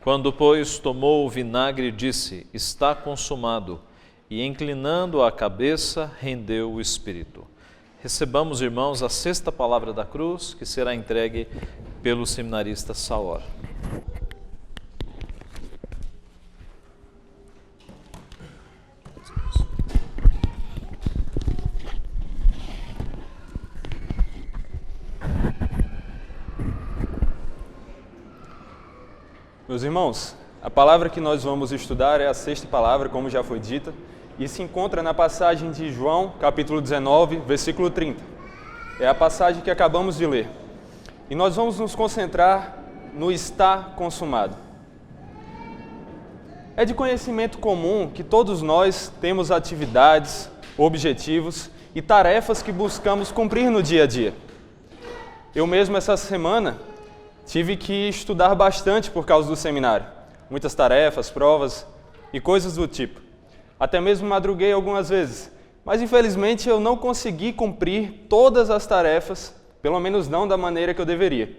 Quando, pois, tomou o vinagre, disse: está consumado, e inclinando a cabeça, rendeu o espírito. Recebamos, irmãos, a sexta palavra da cruz, que será entregue pelo seminarista Saor. Meus irmãos, a palavra que nós vamos estudar é a sexta palavra, como já foi dita, e se encontra na passagem de João, capítulo 19, versículo 30. É a passagem que acabamos de ler. E nós vamos nos concentrar no está consumado. É de conhecimento comum que todos nós temos atividades, objetivos e tarefas que buscamos cumprir no dia a dia. Eu mesmo, essa semana, tive que estudar bastante por causa do seminário. Muitas tarefas, provas e coisas do tipo. Até mesmo madruguei algumas vezes. Mas, infelizmente, eu não consegui cumprir todas as tarefas, pelo menos não da maneira que eu deveria.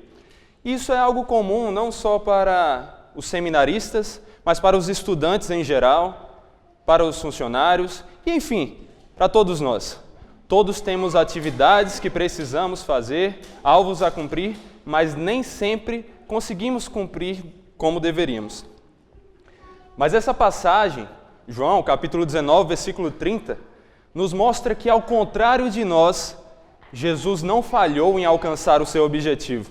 Isso é algo comum não só para os seminaristas, mas para os estudantes em geral, para os funcionários e, enfim, para todos nós. Todos temos atividades que precisamos fazer, alvos a cumprir, mas nem sempre conseguimos cumprir como deveríamos. Mas essa passagem, João, capítulo 19, versículo 30, nos mostra que, ao contrário de nós, Jesus não falhou em alcançar o seu objetivo.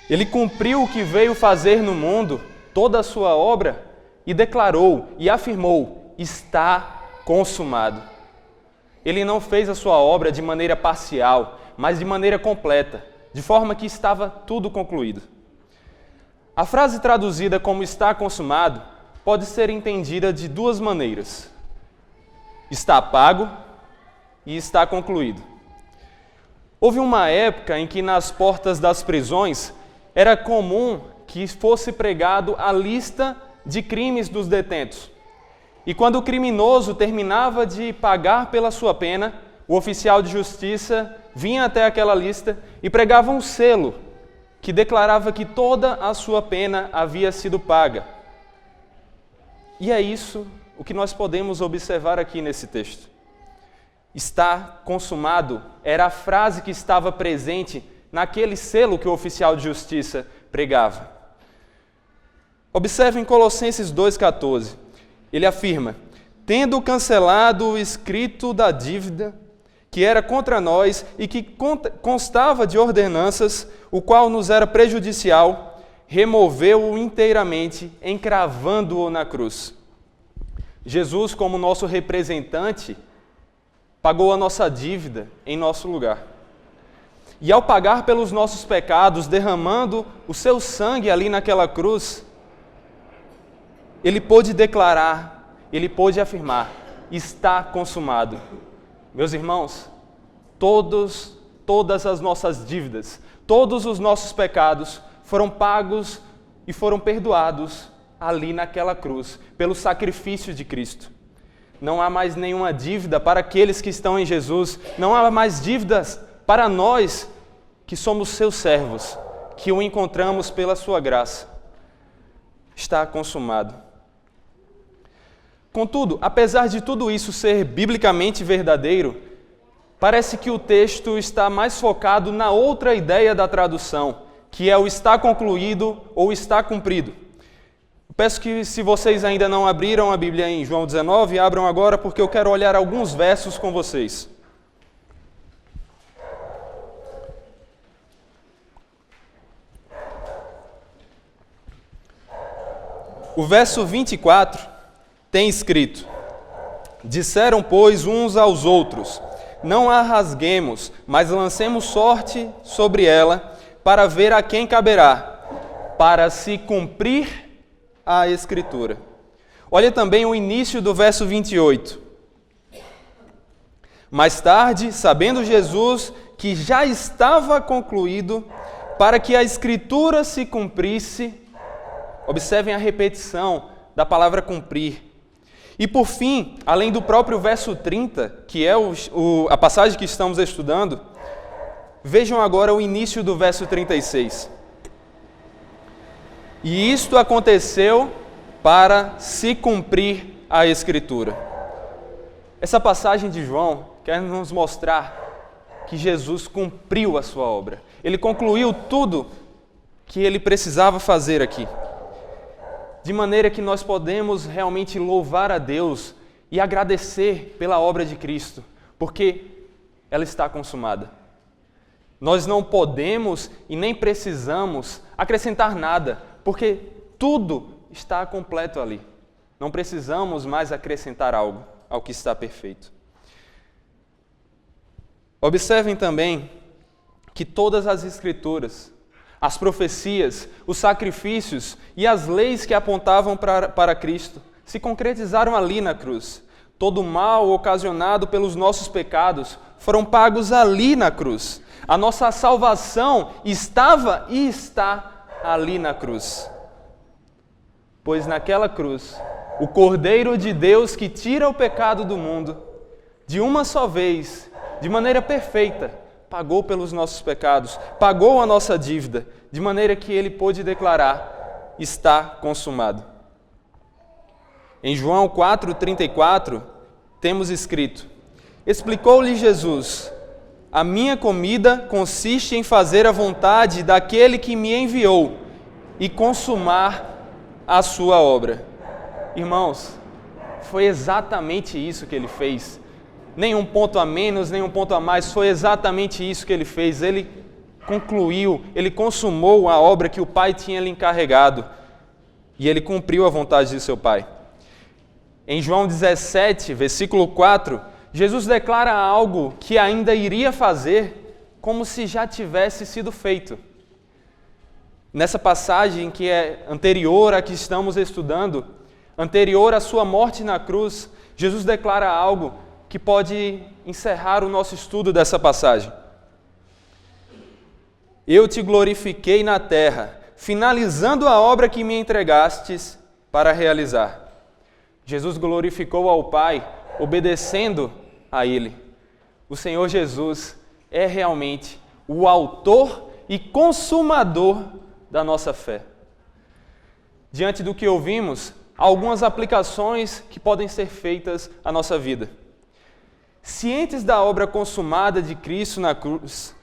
Ele cumpriu o que veio fazer no mundo, toda a sua obra, e declarou e afirmou: está consumado. Ele não fez a sua obra de maneira parcial, mas de maneira completa, de forma que estava tudo concluído. A frase traduzida como está consumado pode ser entendida de duas maneiras: está pago e está concluído. Houve uma época em que nas portas das prisões era comum que fosse pregado a lista de crimes dos detentos. E quando o criminoso terminava de pagar pela sua pena, o oficial de justiça vinha até aquela lista e pregava um selo que declarava que toda a sua pena havia sido paga. E é isso o que nós podemos observar aqui nesse texto. Está consumado era a frase que estava presente naquele selo que o oficial de justiça pregava. Observe em Colossenses 2,14. Ele afirma: tendo cancelado o escrito da dívida que era contra nós e que constava de ordenanças, o qual nos era prejudicial, removeu-o inteiramente, encravando-o na cruz. Jesus, como nosso representante, pagou a nossa dívida em nosso lugar. E ao pagar pelos nossos pecados, derramando o seu sangue ali naquela cruz, ele pôde declarar, ele pôde afirmar: está consumado. Meus irmãos, todas as nossas dívidas, todos os nossos pecados foram pagos e foram perdoados ali naquela cruz, pelo sacrifício de Cristo. Não há mais nenhuma dívida para aqueles que estão em Jesus, não há mais dívidas para nós que somos seus servos, que o encontramos pela sua graça. Está consumado. Contudo, apesar de tudo isso ser biblicamente verdadeiro, parece que o texto está mais focado na outra ideia da tradução, que é o está concluído ou está cumprido. Peço que, se vocês ainda não abriram a Bíblia em João 19, abram agora, porque eu quero olhar alguns versos com vocês. O verso 24 tem escrito: disseram, pois, uns aos outros: não a rasguemos, mas lancemos sorte sobre ela, para ver a quem caberá, para se cumprir a Escritura. Olha também o início do verso 28. Mais tarde, sabendo Jesus que já estava concluído, para que a Escritura se cumprisse, observem a repetição da palavra cumprir. E por fim, além do próprio verso 30, que é a passagem que estamos estudando, vejam agora o início do verso 36. E isto aconteceu para se cumprir a Escritura. Essa passagem de João quer nos mostrar que Jesus cumpriu a sua obra. Ele concluiu tudo que ele precisava fazer aqui. De maneira que nós podemos realmente louvar a Deus e agradecer pela obra de Cristo, porque ela está consumada. Nós não podemos e nem precisamos acrescentar nada, porque tudo está completo ali. Não precisamos mais acrescentar algo ao que está perfeito. Observem também que todas as Escrituras, as profecias, os sacrifícios e as leis que apontavam para Cristo se concretizaram ali na cruz. Todo o mal ocasionado pelos nossos pecados foram pagos ali na cruz. A nossa salvação estava e está ali na cruz. Pois naquela cruz, o Cordeiro de Deus que tira o pecado do mundo, de uma só vez, de maneira perfeita, pagou pelos nossos pecados, pagou a nossa dívida, de maneira que ele pôde declarar: está consumado. Em João 4,34, temos escrito: explicou-lhe Jesus: a minha comida consiste em fazer a vontade daquele que me enviou e consumar a sua obra. Irmãos, foi exatamente isso que ele fez. Nenhum ponto a menos, nenhum ponto a mais, foi exatamente isso que ele fez. Ele concluiu, ele consumou a obra que o Pai tinha lhe encarregado e ele cumpriu a vontade de seu Pai. Em João 17, versículo 4, Jesus declara algo que ainda iria fazer como se já tivesse sido feito. Nessa passagem que é anterior à que estamos estudando, anterior à sua morte na cruz, Jesus declara algo que pode encerrar o nosso estudo dessa passagem. Eu te glorifiquei na terra, finalizando a obra que me entregastes para realizar. Jesus glorificou ao Pai, obedecendo a Ele. O Senhor Jesus é realmente o autor e consumador da nossa fé. Diante do que ouvimos, há algumas aplicações que podem ser feitas à nossa vida. Cientes da obra consumada de Cristo na cruz,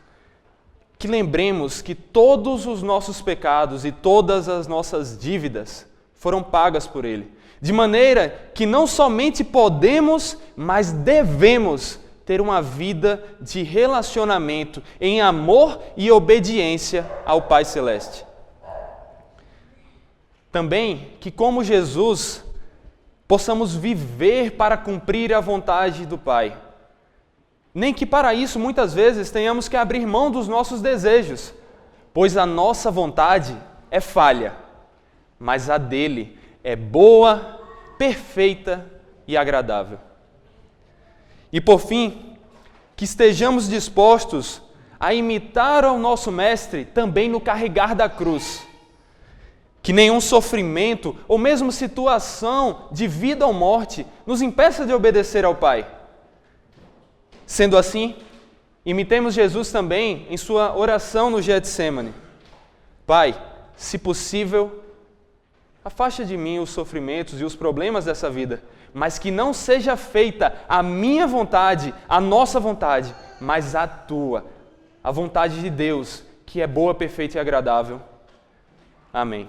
que lembremos que todos os nossos pecados e todas as nossas dívidas foram pagas por Ele. De maneira que não somente podemos, mas devemos ter uma vida de relacionamento em amor e obediência ao Pai Celeste. Também que, como Jesus, possamos viver para cumprir a vontade do Pai. Nem que para isso, muitas vezes, tenhamos que abrir mão dos nossos desejos, pois a nossa vontade é falha, mas a dele é boa, perfeita e agradável. E por fim, que estejamos dispostos a imitar ao nosso Mestre também no carregar da cruz. Que nenhum sofrimento ou mesmo situação de vida ou morte nos impeça de obedecer ao Pai. Sendo assim, imitemos Jesus também em sua oração no Getsêmani. Pai, se possível, afasta de mim os sofrimentos e os problemas dessa vida, mas que não seja feita a minha vontade, a nossa vontade, mas a tua, a vontade de Deus, que é boa, perfeita e agradável. Amém.